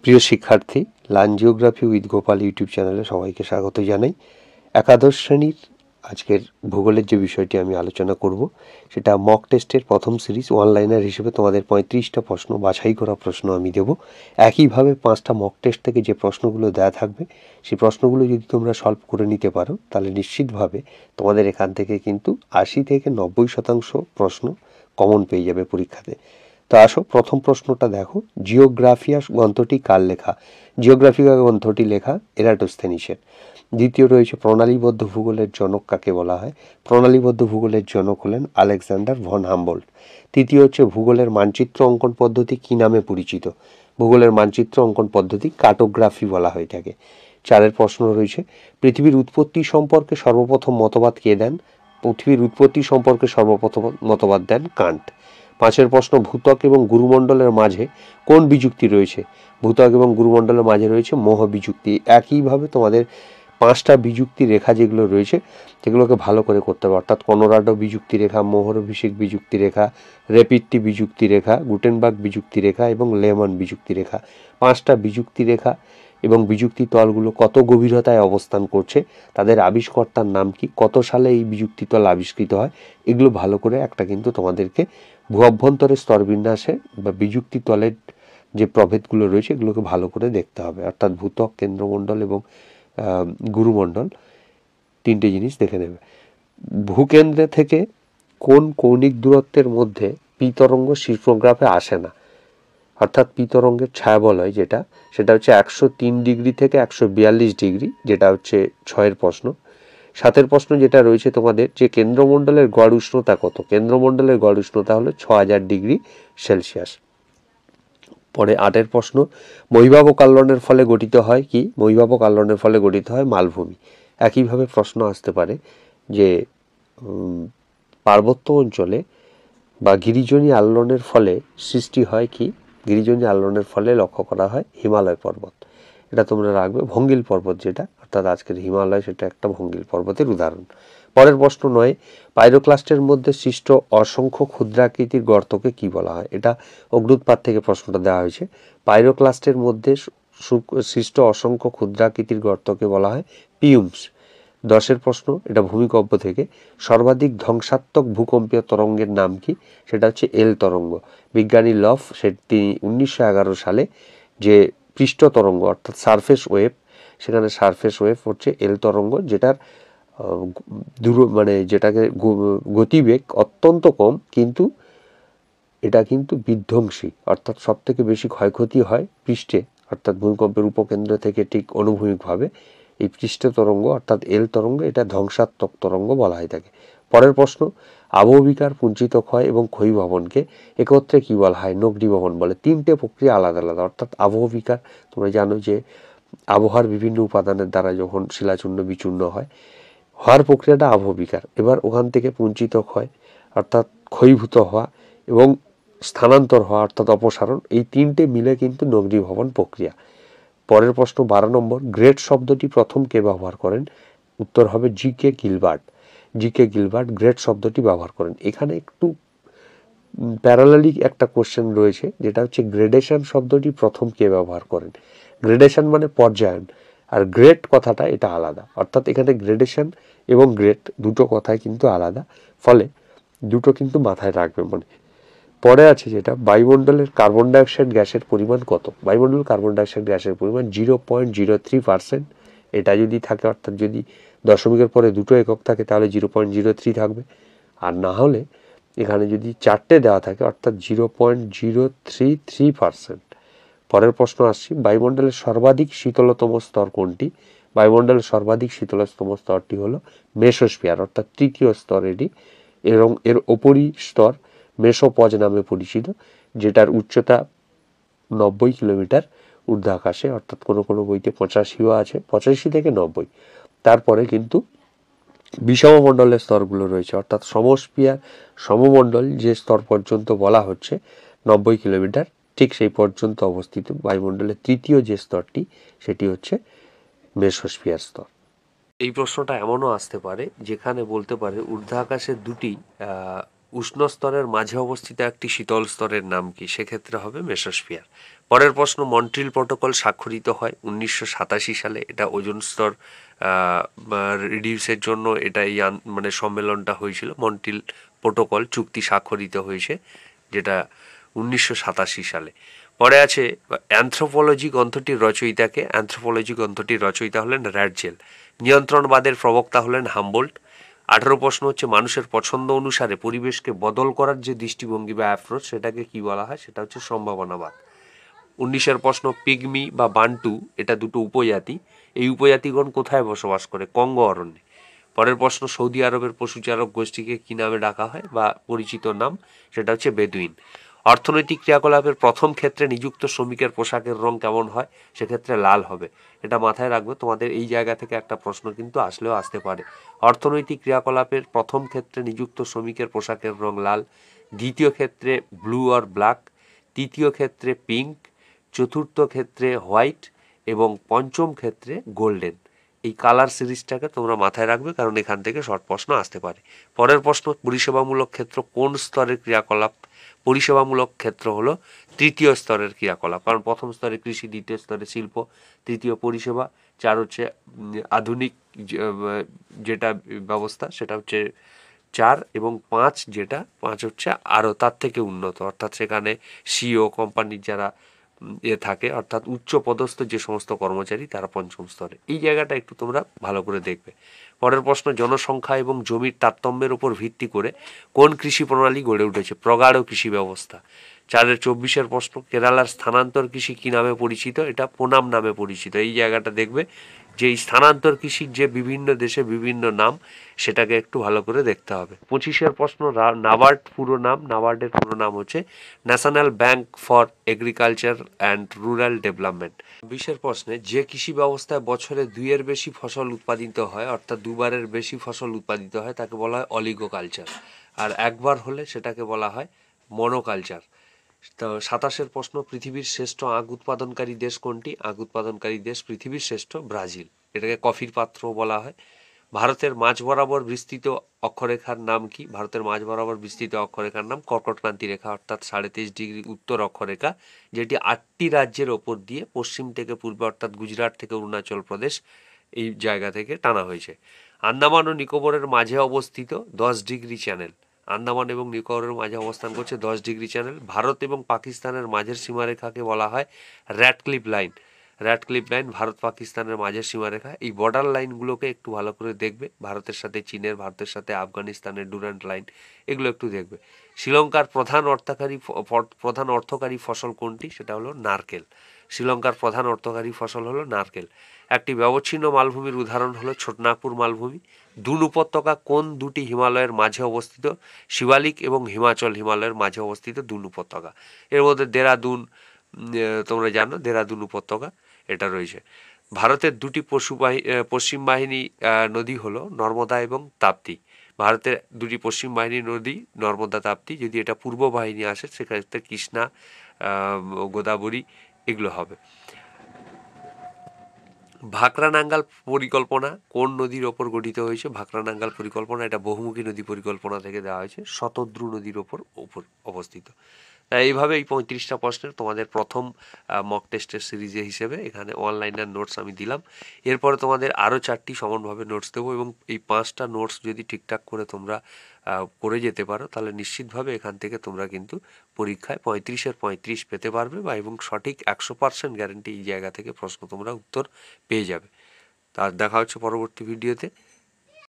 প্রিয় শিক্ষার্থী, learn geography with Gopal YouTube চ্যানেলে সবাইকে স্বাগত জানাই। একাদশ শ্রেণীর আজকের ভূগোলের যে বিষয়টি আমি আলোচনা করব সেটা মক টেস্টের প্রথম সিরিজ অনলাইনার হিসেবে তোমাদের 35টা প্রশ্ন বাছাই করা প্রশ্ন আমি দেব। একইভাবে 5টা মক টেস্ট থেকে যে প্রশ্নগুলো দেওয়া থাকবে সেই প্রশ্নগুলো যদি তোমরা সলভ করে নিতে পারো তাহলে নিশ্চিতভাবে তোমাদের এখান থেকে কিন্তু 80 থেকে 90% প্রশ্ন কমন পেয়ে যাবে পরীক্ষাতে। তো আসো প্রথম প্রশ্নটা দেখো, জিওগ্রাফিয়া গ্রন্থটি কার লেখা? জিওগ্রাফিয়া গ্রন্থটি লেখা এরাটোস্থেনিসের। দ্বিতীয় রয়েছে প্রণালীবদ্ধ ভূগোলের জনক কাকে বলা হয়? প্রণালীবদ্ধ ভূগোলের জনক হলেন আলেকজান্ডার ভন হামবোল্ট। তৃতীয় হচ্ছে ভূগোলের মানচিত্র অঙ্কন পদ্ধতি কী নামে পরিচিত? ভূগোলের মানচিত্র অঙ্কন পদ্ধতি কার্টোগ্রাফি বলা হয়ে থাকে। চারের প্রশ্ন রয়েছে পৃথিবীর উৎপত্তি সম্পর্কে সর্বপ্রথম মতবাদ কে দেন? পৃথিবীর উৎপত্তি সম্পর্কে সর্বপ্রথম মতবাদ দেন কান্ট। পাঁচের প্রশ্ন ভূত্বক এবং গুরুমণ্ডলের মাঝে কোন বিযুক্তি রয়েছে? ভূত্বক এবং গুরুমণ্ডলের মাঝে রয়েছে মোহ বিযুক্তি। একইভাবে তোমাদের 5টা বিযুক্তি রেখা যেগুলো রয়েছে সেগুলোকে ভালো করে করতে হবে, অর্থাৎ কনোরাডো বিযুক্তি রেখা, মোহরভিষেক বিযুক্তি রেখা, রেপিট্টি বিযুক্তি রেখা, গুটেনবার্গ বিযুক্তি রেখা এবং লেমন বিযুক্তি রেখা। 5টা বিযুক্তি রেখা এবং বিযুক্তি তলগুলো কত গভীরতায় অবস্থান করছে, তাদের আবিষ্কর্তার নাম কি, কত সালে এই বিযুক্তি তল আবিষ্কৃত হয়, এগুলো ভালো করে একটা কিন্তু তোমাদেরকে ভূ অভ্যন্তরের স্তরবিন্যাসে বা বিযুক্তি তলের যে প্রভেদগুলো রয়েছে এগুলোকে ভালো করে দেখতে হবে, অর্থাৎ ভূত্বক, কেন্দ্রমণ্ডল এবং গুরুমণ্ডল 3টে জিনিস দেখে নেবে। ভূকেন্দ্রে থেকে কোন কৌণিক দূরত্বের মধ্যে পি তরঙ্গ সিসমোগ্রাফে আসে না? অর্থাৎ পি তরঙ্গের ছায়াবলয় যেটা, সেটা হচ্ছে 103 ডিগ্রি থেকে 142 ডিগ্রি, যেটা হচ্ছে 6এর প্রশ্ন। 7এর প্রশ্ন যেটা রয়েছে তোমাদের, যে কেন্দ্রমণ্ডলের গড় উষ্ণতা কত? কেন্দ্রমণ্ডলের গড় উষ্ণতা হলো 6000 ডিগ্রি সেলসিয়াস। পরে 8এর প্রশ্ন, বহির্ভাবক আলোড়নের ফলে গঠিত হয় কি? বহির্ভাবক আলোড়নের ফলে গঠিত হয় মালভূমি। একইভাবে প্রশ্ন আসতে পারে যে পার্বত্য অঞ্চলে বা গিরিজনী আলোড়নের ফলে সৃষ্টি হয় কি? গিরিজনী আলোড়নের ফলে লক্ষ্য করা হয় হিমালয় পর্বত। এটা তোমরা রাখবে। ভঙ্গিল পর্বত যেটা, অর্থাৎ আজকের হিমালয়, সেটা একটা ভঙ্গিল পর্বতের উদাহরণ। পরের প্রশ্ন 9, পাইরোক্লাস্টের মধ্যে সৃষ্ট অসংখ্য ক্ষুদ্রাকৃতির গর্তকে কি বলা হয়? এটা অগ্ন্যুৎপাত থেকে প্রশ্নটা দেওয়া হয়েছে। পাইরোক্লাস্টের মধ্যে সৃষ্ট অসংখ্য ক্ষুদ্রাকৃতির গর্তকে বলা হয় পিউমস। 10এর প্রশ্ন, এটা ভূমিকম্প থেকে, সর্বাধিক ধ্বংসাত্মক ভূকম্পীয় তরঙ্গের নাম কি? সেটা হচ্ছে এল তরঙ্গ। বিজ্ঞানী লফ সেটি 1911 সালে যে পৃষ্ঠ তরঙ্গ অর্থাৎ সারফেস ওয়েভ, সেখানে সারফেস ওয়েভ হচ্ছে এল তরঙ্গ, যেটার যেটাকে গতিবেগ অত্যন্ত কম, কিন্তু এটা কিন্তু বিধ্বংসী, অর্থাৎ সব থেকে বেশি ক্ষয়ক্ষতি হয় পৃষ্ঠে, অর্থাৎ ভূমিকম্পের উপকেন্দ্র থেকে ঠিক অনুভূমিকভাবে এই পৃষ্ঠ তরঙ্গ অর্থাৎ এল তরঙ্গ, এটা ধ্বংসাত্মক তরঙ্গ বলা হয়ে থাকে। পরের প্রশ্ন, আবহবিকার, পুঞ্চিত ক্ষয় এবং ক্ষয়ীভবনকে একত্রে কি বলা হয়? নগ্নীভবন বলে। 3টে প্রক্রিয়া আলাদা আলাদা, অর্থাৎ আবহবিকার তোমরা জানো যে আবহাওয়ার বিভিন্ন উপাদানের দ্বারা যখন শিলাচূর্ণ বিচূর্ণ হওয়ার প্রক্রিয়াটা আবহবিকার। এবার ওখান থেকে পুঞ্চিত ক্ষয় অর্থাৎ ক্ষয়ীভূত হওয়া এবং স্থানান্তর হওয়া অর্থাৎ অপসারণ, এই 3টে মিলে কিন্তু নগ্নীভবন প্রক্রিয়া। পরের প্রশ্ন 12 নম্বর, গ্রেট শব্দটি প্রথম কে ব্যবহার করেন? উত্তর হবে জি.কে. গিলবার্ট। জি.কে. গিলবার্ট গ্রেট শব্দটি ব্যবহার করেন। এখানে একটু প্যারালালি একটা কোশ্চেন রয়েছে, যেটা হচ্ছে গ্রেডেশন শব্দটি প্রথম কে ব্যবহার করেন? গ্রেডেশন মানে পর্যায়ন, আর গ্রেট কথাটা এটা আলাদা, অর্থাৎ এখানে গ্রেডেশন এবং গ্রেট দুটো কথাই কিন্তু আলাদা, ফলে দুটো কিন্তু মাথায় রাখবে মনে। পরে আছে যেটা, বায়ুমণ্ডলের কার্বন ডাইঅক্সাইড গ্যাসের পরিমাণ কত? বায়ুমণ্ডল কার্বন ডাইঅক্সাইড গ্যাসের পরিমাণ 0.03%। এটা যদি থাকে, অর্থাৎ যদি দশমিকের পরে দুটো একক থাকে তাহলে 0.03 থাকবে, আর না হলে এখানে যদি 4টে দেওয়া থাকে অর্থাৎ 0.033%। পরের প্রশ্ন আসছি, বায়ুমণ্ডলের সর্বাধিক শীতলতম স্তর কোনটি? বায়ুমণ্ডলের সর্বাধিক শীতলতম স্তরটি হলো মেসোস্ফিয়ার, অর্থাৎ তৃতীয় স্তর এটি, এবং এর ওপরই স্তর মেসোপজ নামে পরিচিত, যেটার উচ্চতা 90 কিলোমিটার ঊর্ধ্বাকাশে, অর্থাৎ কোনো কোনো বইতে 85ও আছে, 85 থেকে 90। তারপরে কিন্তু বিষমমণ্ডলের স্তরগুলো রয়েছে, অর্থাৎ সমস্ফিয়ার সমমণ্ডল যে স্তর পর্যন্ত বলা হচ্ছে 90 কিলোমিটার, ঠিক সেই পর্যন্ত অবস্থিত বায়ুমণ্ডলের তৃতীয় যে স্তরটি সেটি হচ্ছে মেসোস্ফিয়ার স্তর। এই প্রশ্নটা এমনও আসতে পারে যেখানে বলতে পারে ঊর্ধ্বাকাশের দুটি উষ্ণ স্তরের মাঝে অবস্থিত একটি শীতল স্তরের নাম কি? সেক্ষেত্রে হবে মেসোস্ফিয়ার। পরের প্রশ্ন, মন্ট্রিল প্রোটোকল স্বাক্ষরিত হয় 1987 সালে। এটা ওজোন স্তর রিডিউসের জন্য এটা এই মানে সম্মেলনটা হয়েছিল। মন্ট্রিল প্রোটোকল চুক্তি স্বাক্ষরিত হয়েছে যেটা 1987 সালে। পরে আছে অ্যানথ্রোপোলজি গ্রন্থটির রচয়িতাকে। অ্যানথ্রোপোলজি গ্রন্থটির রচয়িতা হলেন র্যাটজেল। নিয়ন্ত্রণবাদের প্রবক্তা হলেন হামবোল্ট। 18 প্রশ্ন হচ্ছে, মানুষের পছন্দ অনুসারে পরিবেশকে বদল করার যে দৃষ্টিভঙ্গি বা অ্যাপ্রোচ সেটাকে কি বলা হয়? সেটা হচ্ছে সম্ভাবনাবাদ। 19 প্রশ্ন, পিগমি বা বান্টু এটা দুটো উপজাতি। এই উপজাতিগণ কোথায় বসবাস করে? কঙ্গো অরণ্যে। পরের প্রশ্ন, সৌদি আরবের পশুচারক গোষ্ঠীকে কি নামে ডাকা হয় বা পরিচিত নাম? সেটা হচ্ছে বেদুইন। অর্থনৈতিক ক্রিয়াকলাপের প্রথম ক্ষেত্রে নিযুক্ত শ্রমিকের পোশাকের রং কেমন হয়? সেক্ষেত্রে লাল হবে। এটা মাথায় রাখবে, তোমাদের এই জায়গা থেকে একটা প্রশ্ন কিন্তু আসলেও আসতে পারে। অর্থনৈতিক ক্রিয়াকলাপের প্রথম ক্ষেত্রে নিযুক্ত শ্রমিকের পোশাকের রং লাল, দ্বিতীয় ক্ষেত্রে ব্লু আর ব্ল্যাক, তৃতীয় ক্ষেত্রে পিঙ্ক, চতুর্থ ক্ষেত্রে হোয়াইট এবং পঞ্চম ক্ষেত্রে গোল্ডেন। এই কালার সিরিজটাকে তোমরা মাথায় রাখবে, কারণ এখান থেকে শর্ট প্রশ্ন আসতে পারে। পরের প্রশ্ন, পরিষেবামূলক ক্ষেত্র কোন স্তরের ক্রিয়াকলাপ? পরিষেবামূলক ক্ষেত্র হলো তৃতীয় স্তরের ক্রিয়াকলাপ, কারণ প্রথম স্তরে কৃষি, দ্বিতীয় স্তরে শিল্প, তৃতীয় পরিষেবা, চার হচ্ছে আধুনিক যেটা ব্যবস্থা সেটা হচ্ছে 4, এবং 5 যেটা 5 হচ্ছে আরও তার থেকে উন্নত, অর্থাৎ সেখানে সিও কোম্পানির যারা থাকে, অর্থাৎ উচ্চ পদস্থ যে সমস্ত কর্মচারী তারা পঞ্চম স্তরে। এই জায়গাটা একটু তোমরা ভালো করে দেখবে। পরের প্রশ্ন, জনসংখ্যা এবং জমির তারতম্যের উপর ভিত্তি করে কোন কৃষি প্রণালী গড়ে উঠেছে? প্রগাঢ় কৃষি ব্যবস্থা। 24 প্রশ্ন, কেরালার স্থানান্তর কৃষি কি নামে পরিচিত? এটা পোনাম নামে পরিচিত। এই জায়গাটা দেখবে যে এই স্থানান্তর কৃষির যে বিভিন্ন দেশে বিভিন্ন নাম, সেটাকে একটু ভালো করে দেখতে হবে। 25 প্রশ্ন, নাবার্ড পুরো নাম? নাবার্ডের পুরো নাম হচ্ছে national bank for agriculture and rural development. 20 প্রশ্নে, যে কৃষি ব্যবস্থায় বছরে 2-এর বেশি ফসল উৎপাদিত হয়, অর্থাৎ 2বারের বেশি ফসল উৎপাদিত হয়, তাকে বলা হয় অলিগোকালচার। আর একবার হলে সেটাকে বলা হয় মনোকালচার। তো 27 প্রশ্ন, পৃথিবীর শ্রেষ্ঠ আখ উৎপাদনকারী দেশ কোনটি? আখ উৎপাদনকারী দেশ পৃথিবীর শ্রেষ্ঠ ব্রাজিল। এটাকে কফির পাত্র বলা হয়। ভারতের মাঝ বরাবর বিস্তৃত অক্ষরেখার নাম কি? ভারতের মাঝ বরাবর বিস্তৃত অক্ষরেখার নাম কর্কটক্রান্তি রেখা, অর্থাৎ 23.5 ডিগ্রি উত্তর অক্ষরেখা, যেটি 8টি রাজ্যের ওপর দিয়ে পশ্চিম থেকে পূর্বে, অর্থাৎ গুজরাট থেকে অরুণাচল প্রদেশ, এই জায়গা থেকে টানা হয়েছে। আন্দামান ও নিকোবরের মাঝে অবস্থিত 10 ডিগ্রি চ্যানেল। আন্দামান এবং নিকোবরের মাঝে অবস্থান করছে 10 ডিগ্রি চ্যানেল। ভারত এবং পাকিস্তানের মাঝের সীমারেখাকে বলা হয় Radcliffe line. Radcliffe line Bharat পাকিস্তানের মাঝের সীমারেখা। এই বর্ডার লাইনগুলোকে একটু ভালো করে দেখবে, ভারতের সাথে চীনের, ভারতের সাথে আফগানিস্তানের ডুরান্ট লাইন, এগুলো একটু দেখবে। শ্রীলঙ্কার প্রধান অর্থকারী ফসল কোনটি? সেটা হলো নারকেল। শ্রীলঙ্কার প্রধান অর্থকারী ফসল হলো নারকেল। একটি ব্যবচ্ছিন্ন মালভূমির উদাহরণ হলো ছোটনাগপুর মালভূমি। দুন উপত্যকা কোন দুটি হিমালয়ের মাঝে অবস্থিত? শিবালিক এবং হিমাচল হিমালয়ের মাঝে অবস্থিত দুন উপত্যকা। এর মধ্যে দেরাদুন, তোমরা জানো দেরাদুন উপত্যকা এটা রয়েছে। ভারতের দুটি পশ্চিম বাহিনী নদী হলো নর্মদা এবং তাপ্তি। ভারতের দুটি পশ্চিম বাহিনী নদী নর্মদা, তাপ্তি। যদি এটা পূর্ব বাহিনী আসে সেক্ষেত্রে কৃষ্ণা, গোদাবরী, এগুলো হবে। ভাকরা নাঙ্গাল পরিকল্পনা কোন নদীর ওপর গঠিত হয়েছে? ভাকরা নাঙ্গাল পরিকল্পনা এটা বহুমুখী নদী পরিকল্পনা থেকে দেওয়া হয়েছে, শতদ্রু নদীর ওপর অবস্থিত। তাই এইভাবে এই 35টা প্রশ্নের তোমাদের প্রথম মক টেস্টের সিরিজে হিসেবে এখানে অনলাইনের নোটস আমি দিলাম। এরপরে তোমাদের আরও 4টি সমানভাবে নোটস দেবো, এবং এই 5টা নোটস যদি ঠিকঠাক করে তোমরা করে যেতে পারো, তাহলে নিশ্চিতভাবে এখান থেকে তোমরা কিন্তু পরীক্ষায় 35-এর 35 পেতে পারবে, বা এবং সঠিক 100% গ্যারেন্টি এই জায়গা থেকে প্রশ্ন তোমরা উত্তর পেয়ে যাবে। তার দেখা হচ্ছে পরবর্তী ভিডিওতে।